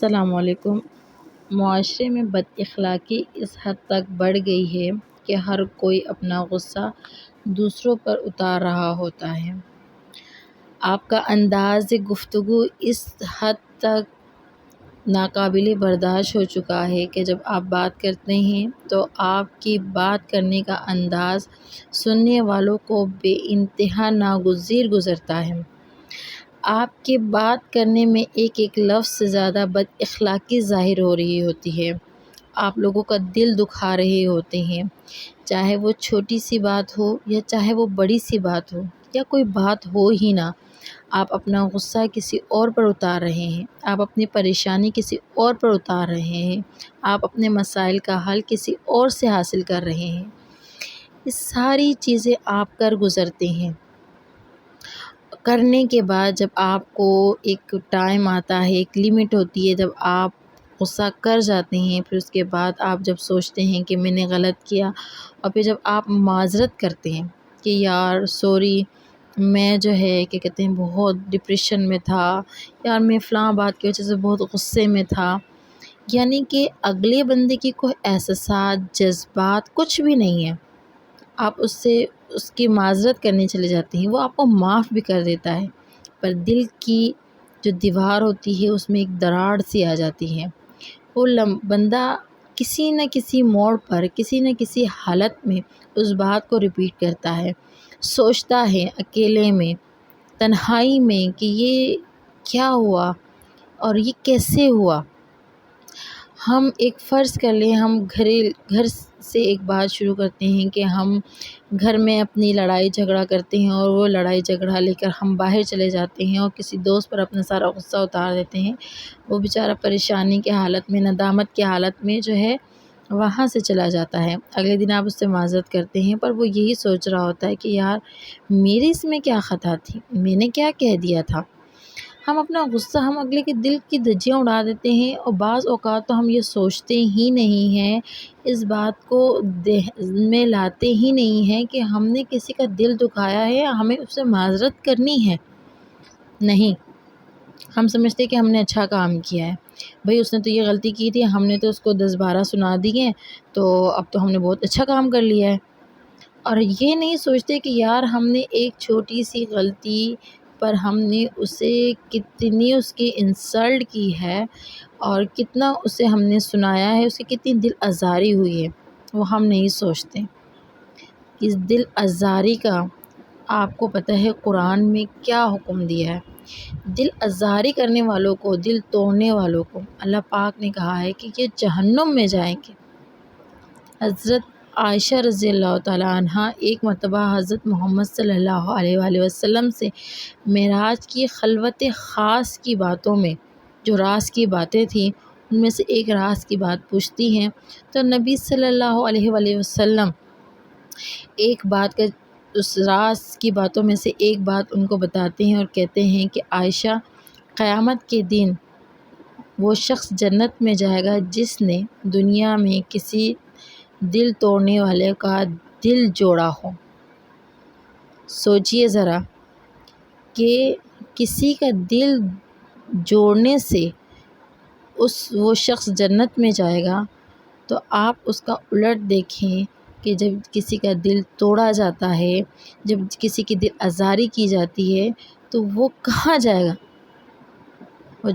السلام علیکم۔ معاشرے میں بد اخلاقی اس حد تک بڑھ گئی ہے کہ ہر کوئی اپنا غصہ دوسروں پر اتار رہا ہوتا ہے۔ آپ کا انداز گفتگو اس حد تک ناقابل برداشت ہو چکا ہے کہ جب آپ بات کرتے ہیں تو آپ کی بات کرنے کا انداز سننے والوں کو بے انتہا ناگزیر گزرتا ہے۔ آپ کے بات کرنے میں ایک ایک لفظ سے زیادہ بد اخلاقی ظاہر ہو رہی ہوتی ہے۔ آپ لوگوں کا دل دکھا رہے ہوتے ہیں، چاہے وہ چھوٹی سی بات ہو یا چاہے وہ بڑی سی بات ہو یا کوئی بات ہو ہی نہ۔ آپ اپنا غصہ کسی اور پر اتار رہے ہیں، آپ اپنی پریشانی کسی اور پر اتار رہے ہیں، آپ اپنے مسائل کا حل کسی اور سے حاصل کر رہے ہیں۔ یہ ساری چیزیں آپ کر گزرتے ہیں۔ کرنے کے بعد جب آپ کو ایک ٹائم آتا ہے، ایک لیمٹ ہوتی ہے، جب آپ غصہ کر جاتے ہیں، پھر اس کے بعد آپ جب سوچتے ہیں کہ میں نے غلط کیا، اور پھر جب آپ معذرت کرتے ہیں کہ یار سوری، میں جو ہے کہ کہتے ہیں بہت ڈپریشن میں تھا، یار میں فلاں بات کی وجہ سے بہت غصے میں تھا، یعنی کہ اگلے بندے کی کوئی احساسات، جذبات کچھ بھی نہیں ہے، آپ اس کی معذرت کرنے چلے جاتے ہیں، وہ آپ کو معاف بھی کر دیتا ہے، پر دل کی جو دیوار ہوتی ہے اس میں ایک دراڑ سی آ جاتی ہے۔ وہ بندہ کسی نہ کسی موڑ پر، کسی نہ کسی حالت میں اس بات کو ریپیٹ کرتا ہے، سوچتا ہے اکیلے میں، تنہائی میں کہ یہ کیا ہوا اور یہ کیسے ہوا۔ ہم ایک فرض کر لیں، ہم گھر سے ایک بات شروع کرتے ہیں کہ ہم گھر میں اپنی لڑائی جھگڑا کرتے ہیں، اور وہ لڑائی جھگڑا لے کر ہم باہر چلے جاتے ہیں اور کسی دوست پر اپنا سارا غصہ اتار دیتے ہیں۔ وہ بیچارہ پریشانی کی حالت میں، ندامت کی حالت میں جو ہے وہاں سے چلا جاتا ہے۔ اگلے دن آپ اس سے معذرت کرتے ہیں، پر وہ یہی سوچ رہا ہوتا ہے کہ یار میری اس میں کیا خطا تھی، میں نے کیا کہہ دیا تھا۔ ہم اپنا غصہ ہم اگلے کے دل کی دھجیاں اڑا دیتے ہیں، اور بعض اوقات تو ہم یہ سوچتے ہی نہیں ہیں، اس بات کو ذہن میں لاتے ہی نہیں ہیں کہ ہم نے کسی کا دل دکھایا ہے، ہمیں اس سے معذرت کرنی ہے۔ نہیں، ہم سمجھتے کہ ہم نے اچھا کام کیا ہے، بھئی اس نے تو یہ غلطی کی تھی، ہم نے تو اس کو 10 بارہ سنا دی ہیں، تو اب تو ہم نے بہت اچھا کام کر لیا ہے۔ اور یہ نہیں سوچتے کہ یار ہم نے ایک چھوٹی سی غلطی پر ہم نے اسے کتنی اس کی انسلٹ کی ہے، اور کتنا اسے ہم نے سنایا ہے، اسے کتنی دل آزاری ہوئی ہے، وہ ہم نہیں سوچتے۔ اس دل آزاری کا آپ کو پتہ ہے قرآن میں کیا حکم دیا ہے؟ دل آزاری کرنے والوں کو، دل توڑنے والوں کو اللہ پاک نے کہا ہے کہ یہ جہنم میں جائیں گے۔ حضرت عائشہ رضی اللہ تعالیٰ عنہ ایک مرتبہ حضرت محمد صلی اللہ علیہ وآلہ وسلم سے معراج کی خلوت خاص کی باتوں میں جو راز کی باتیں تھیں، ان میں سے ایک راز کی بات پوچھتی ہیں، تو نبی صلی اللہ علیہ وآلہ وسلم ایک بات کا، اس راز کی باتوں میں سے ایک بات ان کو بتاتے ہیں اور کہتے ہیں کہ عائشہ، قیامت کے دن وہ شخص جنت میں جائے گا جس نے دنیا میں کسی دل توڑنے والے کا دل جوڑا ہو۔ سوچئے ذرا کہ کسی کا دل جوڑنے سے وہ شخص جنت میں جائے گا، تو آپ اس کا الٹ دیکھیں کہ جب کسی کا دل توڑا جاتا ہے، جب کسی کی دل آزاری کی جاتی ہے، تو وہ کہاں جائے گا؟ وہ